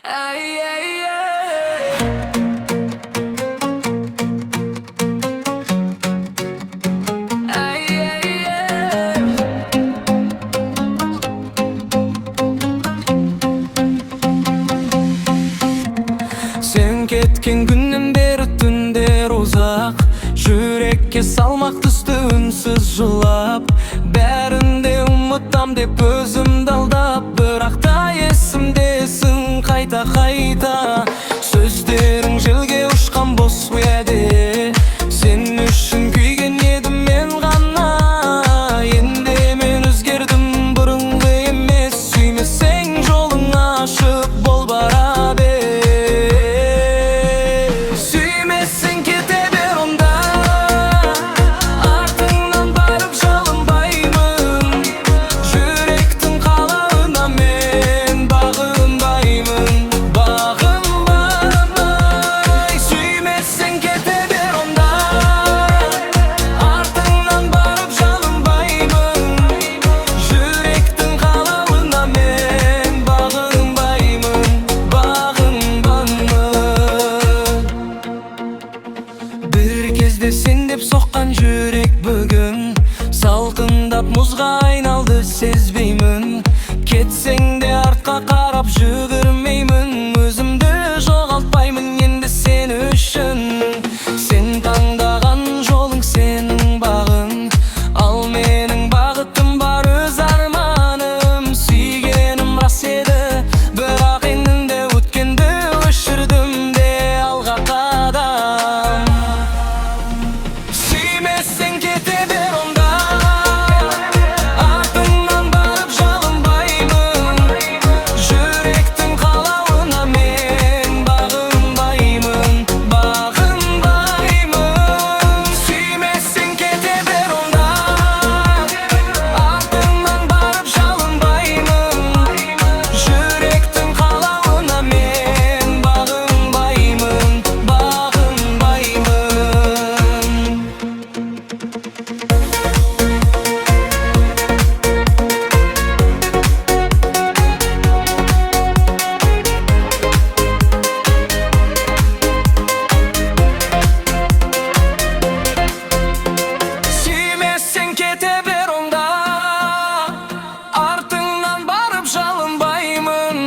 Ay, ay, ay. Ay, ay, ay. Sen ketken günden beri tünder uzak, Yürekке salmak düştü ünsüz julap. Bärinde umuttam dep özümdi aldap, Birak da esimdesin kayta kayta. Sözlerin jelge uçkan bos uyadı. Sen üçün kuygen edim men gana. Endi men özgerdim burungu emes. Süymeseng joluna aşık bol baraber. Süymeseng kete ber onda. Артыңнан барып жалынбаймын. Жүректің қалауына мен бағынбаймын. Бағынбай. Süymесең кете бер онда. Артыңнан барып жалынбаймын. Жүректің қалауына мен бағынбаймын. Бағынбаймын. Bir кезде sen деп соққан жүрек бүгін салқындап мұзға айналды сезбеймін. Кетсең де артқа қарап жүгірмеймін. Өзімді жоғалтпаймын енді сен үшін. Сен таңдаған жолың сенің бағың, ал менің бағытым бар өз арманым. Сүйгенім рас еді, бірақ енінде өткенді өшірдім де алға қадам. Süymesең кете бер онда. Артыңнан барып жалынбаймын. Жүректің қалауына мен бағынбаймын. Бағынбаймын. Süymесең кете бер онда. Артыңнан барып жалынбаймын. Жүректің қалауына мен бағынбаймын. Бағынбаймын. Süymесең кете бер онда. Артыңнан барып жалынбаймын.